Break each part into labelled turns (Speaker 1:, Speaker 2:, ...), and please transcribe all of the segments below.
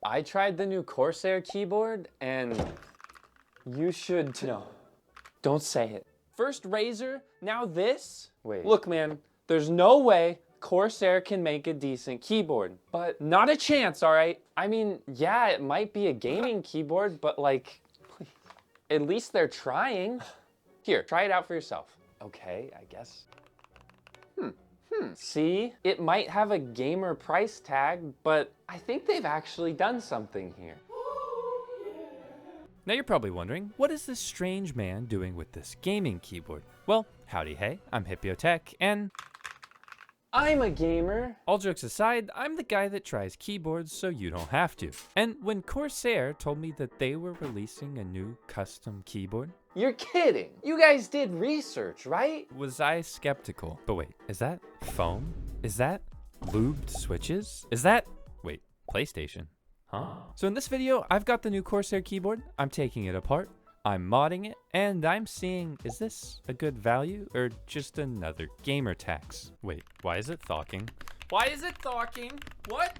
Speaker 1: I tried the new Corsair keyboard and you should too. No, don't say it. First Razer, now this? Wait. Look, man, there's no way Corsair can make a decent keyboard, but not a chance, all right? I mean, yeah, it might be a gaming keyboard, but like, at least they're trying. Here, try it out for yourself. Okay, I guess. See, it might have a gamer price tag, but I think they've actually done something here.
Speaker 2: Now you're probably wondering, what is this strange man doing with this gaming keyboard? Well, howdy hey, I'm Hipyo Tech, and
Speaker 1: I'm a gamer.
Speaker 2: all jokes aside, I'm the guy that tries keyboards so you don't have to. And when Corsair told me that they were releasing a new custom keyboard,
Speaker 1: You're kidding. You guys did research, right?
Speaker 2: was I skeptical. But wait, is that foam? Is that lubed switches? Is that, wait, PlayStation? Huh? So in this video, I've got the new Corsair keyboard. I'm taking it apart, I'm modding it, and I'm seeing, is this a good value or just another gamer tax? Wait, why is it thawking? Why is it thawking? What?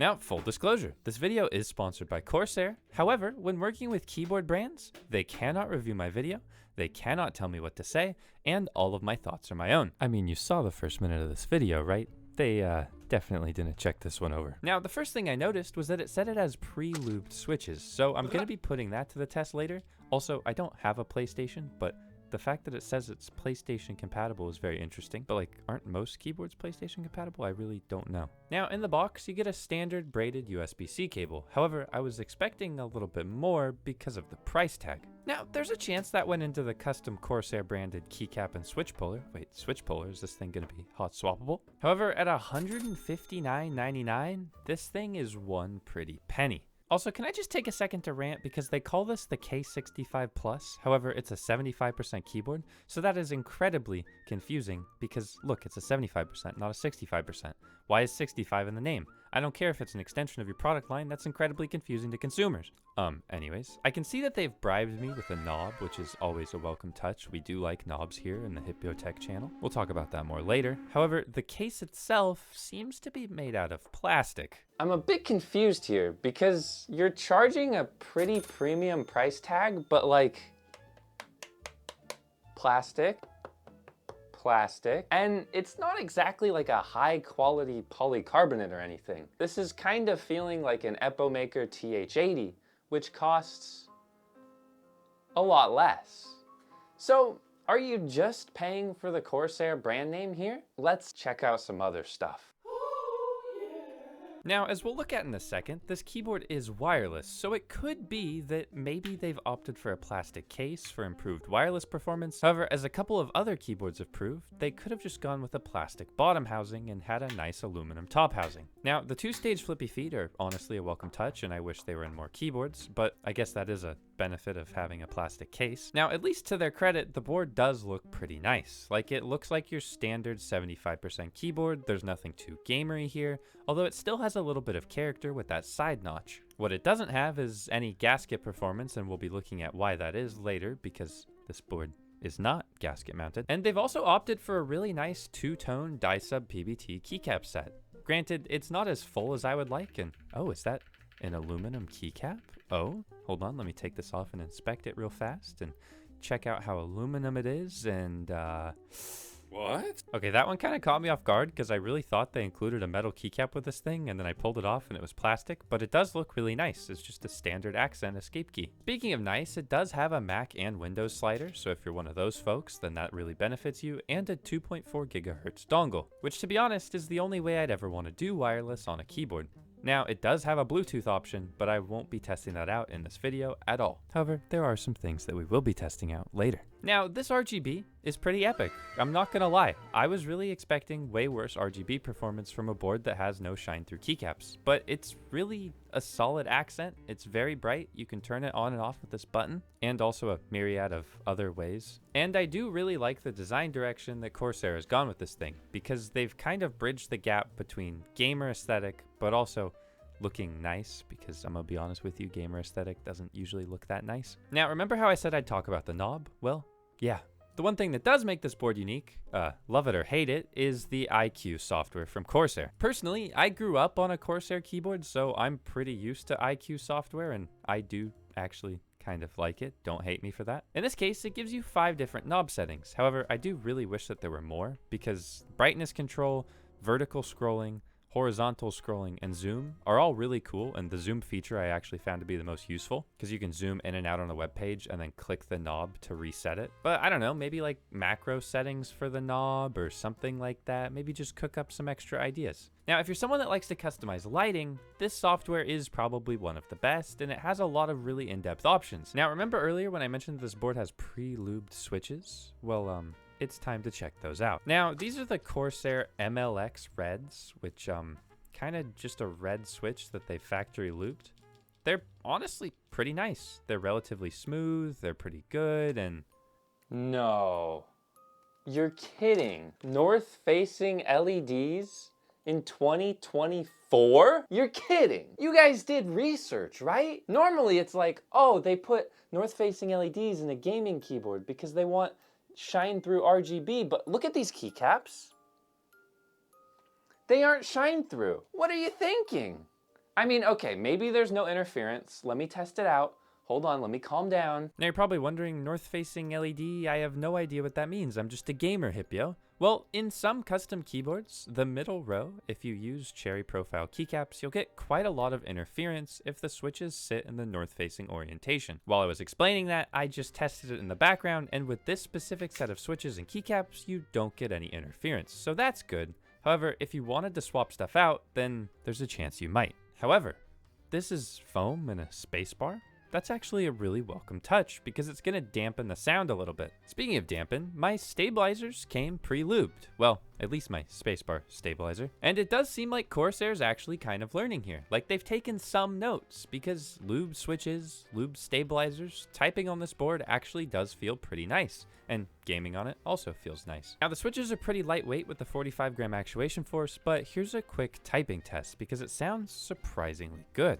Speaker 2: Now, full disclosure, this video is sponsored by Corsair. However, when working with keyboard brands, they cannot review my video, they cannot tell me what to say, and all of my thoughts are my own. I mean, you saw the first minute of this video, right? They definitely didn't check this one over. Now, the first thing I noticed was that it said it has pre-lubed switches, so I'm gonna be putting that to the test later. Also, I don't have a PlayStation, but the fact that it says it's PlayStation compatible is very interesting, but like, aren't most keyboards PlayStation compatible? I really don't know. Now, in the box, you get a standard braided USB-C cable. However, I was expecting a little bit more because of the price tag. Now, there's a chance that went into the custom Corsair branded keycap and switch puller. Wait, switch puller, is this thing gonna be hot swappable? However, at $159.99, this thing is one pretty penny. Also, can I just take a second to rant because they call this the K65 Plus. However, it's a 75% keyboard, so that is incredibly confusing because look, it's a 75%, not a 65%. Why is 65 in the name? I don't care if it's an extension of your product line, that's incredibly confusing to consumers. Anyways, I can see that they've bribed me with a knob, which is always a welcome touch. We do like knobs here in the Hipyo Tech channel. We'll talk about that more later. However, the case itself seems to be made out of plastic.
Speaker 1: I'm a bit confused here because you're charging a pretty premium price tag, but like plastic, and it's not exactly like a high quality polycarbonate or anything. This is kind of feeling like an Epomaker TH80, which costs a lot less. So are you just paying for the Corsair brand name here? Let's check out some other stuff.
Speaker 2: Now, as we'll look at in a second, this keyboard is wireless, so it could be that maybe they've opted for a plastic case for improved wireless performance. However, as a couple of other keyboards have proved, they could have just gone with a plastic bottom housing and had a nice aluminum top housing. Now, the two-stage flippy feet are honestly a welcome touch, and I wish they were in more keyboards, but I guess that is a benefit of having a plastic case. Now, at least to their credit, the board does look pretty nice. Like, it looks like your standard 75% keyboard. There's nothing too gamery here, although it still has a little bit of character with that side notch. What it doesn't have is any gasket performance, and we'll be looking at why that is later because this board is not gasket mounted. And they've also opted for a really nice two-tone die-sub PBT keycap set. Granted, it's not as full as I would like, and oh, is that an aluminum keycap? Oh, hold on, let me take this off and inspect it real fast and check out how aluminum it is, and what? Okay, that one kind of caught me off guard because I really thought they included a metal keycap with this thing, and then I pulled it off and it was plastic, but it does look really nice. It's just a standard accent escape key. Speaking of nice, it does have a Mac and Windows slider, so if you're one of those folks, then that really benefits you, and a 2.4 gigahertz dongle, which to be honest is the only way I'd ever want to do wireless on a keyboard. Now, it does have a Bluetooth option, but I won't be testing that out in this video at all. However, there are some things that we will be testing out later. Now, this RGB is pretty epic. I'm not gonna lie. I was really expecting way worse RGB performance from a board that has no shine through keycaps, but it's really a solid accent. It's very bright. You can turn it on and off with this button, and also a myriad of other ways. And I do really like the design direction that Corsair has gone with this thing, because they've kind of bridged the gap between gamer aesthetic, but also looking nice, because I'm gonna be honest with you, gamer aesthetic doesn't usually look that nice. Now, remember how I said I'd talk about the knob? Well, yeah, The one thing that does make this board unique, love it or hate it, is the IQ software from Corsair. Personally, I grew up on a Corsair keyboard, so I'm pretty used to IQ software, and I do actually kind of like it. Don't hate me for that. In this case, it gives you 5 different knob settings. However, I do really wish that there were more, because brightness control, vertical scrolling, horizontal scrolling, and zoom are all really cool, and the zoom feature I actually found to be the most useful because you can zoom in and out on a web page and then click the knob to reset it. But I don't know, maybe like macro settings for the knob or something like that. Maybe just cook up some extra ideas. Now, if you're someone that likes to customize lighting, this software is probably one of the best, and it has a lot of really in-depth options. Now, remember earlier when I mentioned this board has pre-lubed switches? Well, it's time to check those out. Now, these are the Corsair MLX Reds, which kind of just a red switch that they factory looped. They're honestly pretty nice. They're relatively smooth, they're pretty good, and...
Speaker 1: No. You're kidding. North-facing LEDs in 2024? You're kidding. You guys did research, right? Normally it's like, oh, they put north-facing LEDs in a gaming keyboard because they want shine through RGB, but look at these keycaps. They aren't shine through. What are you thinking? I mean, okay, maybe there's no interference. Let me test it out. Hold on, let me calm down.
Speaker 2: Now you're probably wondering, north-facing LED, I have no idea what that means. I'm just a gamer, Hipyo. Well, in some custom keyboards, the middle row, if you use cherry profile keycaps, you'll get quite a lot of interference if the switches sit in the north-facing orientation. While I was explaining that, I just tested it in the background, and with this specific set of switches and keycaps, you don't get any interference, so that's good. However, if you wanted to swap stuff out, then there's a chance you might. However, this is foam and a spacebar. That's actually a really welcome touch because it's gonna dampen the sound a little bit. Speaking of dampen, my stabilizers came pre-lubed. Well, at least my spacebar stabilizer. And it does seem like Corsair's actually kind of learning here. Like they've taken some notes because lubed switches, lubed stabilizers, typing on this board actually does feel pretty nice. And gaming on it also feels nice. Now the switches are pretty lightweight with the 45-gram actuation force, but here's a quick typing test because it sounds surprisingly good.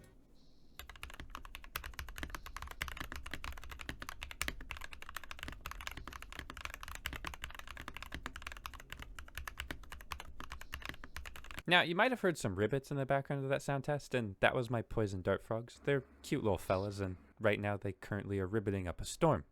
Speaker 2: Now, you might have heard some ribbits in the background of that sound test, and that was my poison dart frogs. They're cute little fellas, and right now they currently are ribbiting up a storm.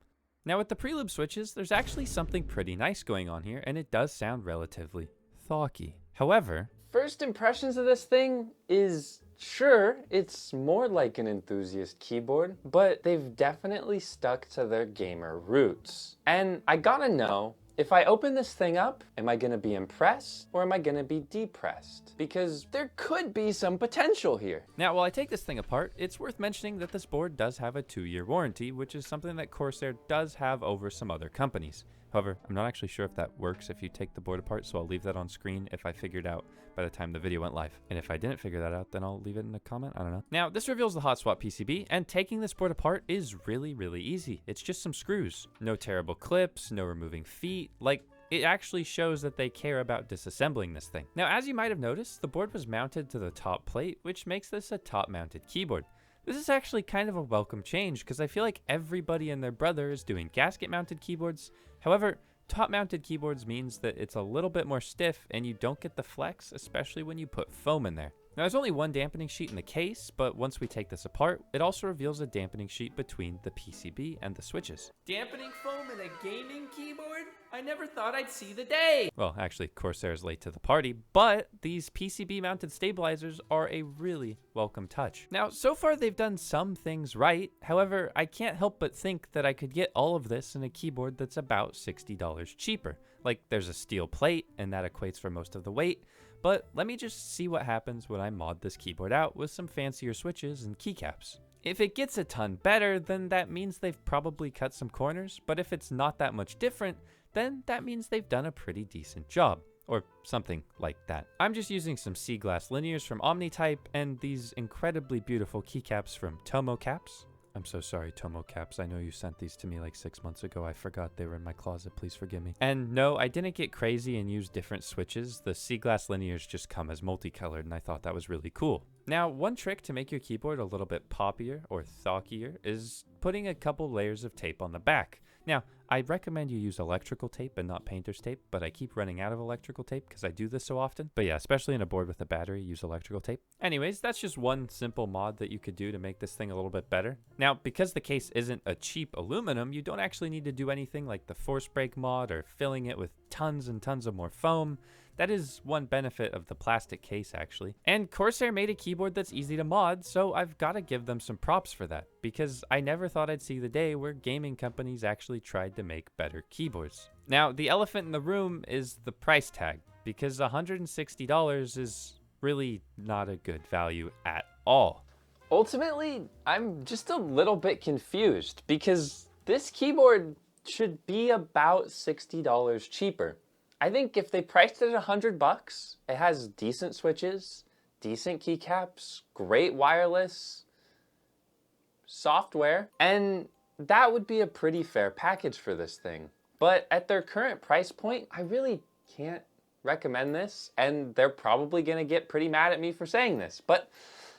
Speaker 2: Now, with the pre-lube switches, there's actually something pretty nice going on here, and it does sound relatively thawky. However,
Speaker 1: first impressions of this thing is, sure, it's more like an enthusiast keyboard, but they've definitely stuck to their gamer roots. And I gotta know, if I open this thing up, am I gonna be impressed or am I gonna be depressed? Because there could be some potential here.
Speaker 2: Now, while I take this thing apart, it's worth mentioning that this board does have a 2-year warranty, which is something that Corsair does have over some other companies. However, I'm not actually sure if that works if you take the board apart, so I'll leave that on screen if I figured out by the time the video went live. And if I didn't figure that out, then I'll leave it in a comment, I don't know. Now, this reveals the hot swap PCB, and taking this board apart is really, really easy. It's just some screws. No terrible clips, no removing feet, like, it actually shows that they care about disassembling this thing. Now, as you might have noticed, the board was mounted to the top plate, which makes this a top-mounted keyboard. This is actually kind of a welcome change because I feel like everybody and their brother is doing gasket-mounted keyboards. However, top-mounted keyboards means that it's a little bit more stiff and you don't get the flex, especially when you put foam in there. Now, there's only one dampening sheet in the case, but once we take this apart, it also reveals a dampening sheet between the PCB and the switches.
Speaker 1: Dampening foam in a gaming keyboard? I never thought I'd see the day.
Speaker 2: Well, actually, Corsair's late to the party, but these PCB-mounted stabilizers are a really welcome touch. Now, so far they've done some things right. However, I can't help but think that I could get all of this in a keyboard that's about $60 cheaper. Like, there's a steel plate, and that equates for most of the weight. But let me just see what happens when I mod this keyboard out with some fancier switches and keycaps. If it gets a ton better, then that means they've probably cut some corners, but if it's not that much different, then that means they've done a pretty decent job, or something like that. I'm just using some C-glass linears from OmniType and these incredibly beautiful keycaps from Tomo Caps. I'm so sorry, Tomo Caps. I know you sent these to me like 6 months ago. I forgot they were in my closet. Please forgive me. And no, I didn't get crazy and use different switches. The C-glass linears just come as multicolored, and I thought that was really cool. Now, one trick to make your keyboard a little bit poppier or thawkier is putting a couple layers of tape on the back. Now, I recommend you use electrical tape and not painter's tape, but I keep running out of electrical tape because I do this so often. But yeah, especially in a board with a battery, use electrical tape. Anyways, that's just one simple mod that you could do to make this thing a little bit better. Now, because the case isn't a cheap aluminum, you don't actually need to do anything like the force break mod or filling it with tons and tons of more foam. That is one benefit of the plastic case, actually. And Corsair made a keyboard that's easy to mod, so I've got to give them some props for that, because I never thought I'd see the day where gaming companies actually tried to make better keyboards. Now, the elephant in the room is the price tag, because $160 is really not a good value at all.
Speaker 1: Ultimately, I'm just a little bit confused, because this keyboard should be about $60 cheaper. I think if they priced it at $100, it has decent switches, decent keycaps, great wireless, software, and that would be a pretty fair package for this thing. But at their current price point, I really can't recommend this, and they're probably gonna get pretty mad at me for saying this. But,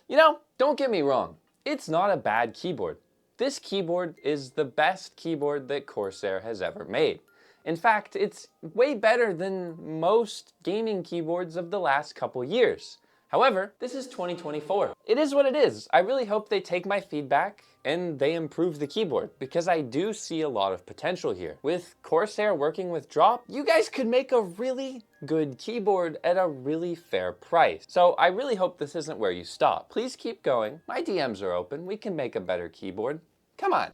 Speaker 1: you know, don't get me wrong, it's not a bad keyboard. This keyboard is the best keyboard that Corsair has ever made. In fact, it's way better than most gaming keyboards of the last couple years. However, this is 2024. It is what it is. I really hope they take my feedback and they improve the keyboard, because I do see a lot of potential here. With Corsair working with Drop, you guys could make a really good keyboard at a really fair price. So I really hope this isn't where you stop. Please keep going. My DMs are open. We can make a better keyboard. Come on.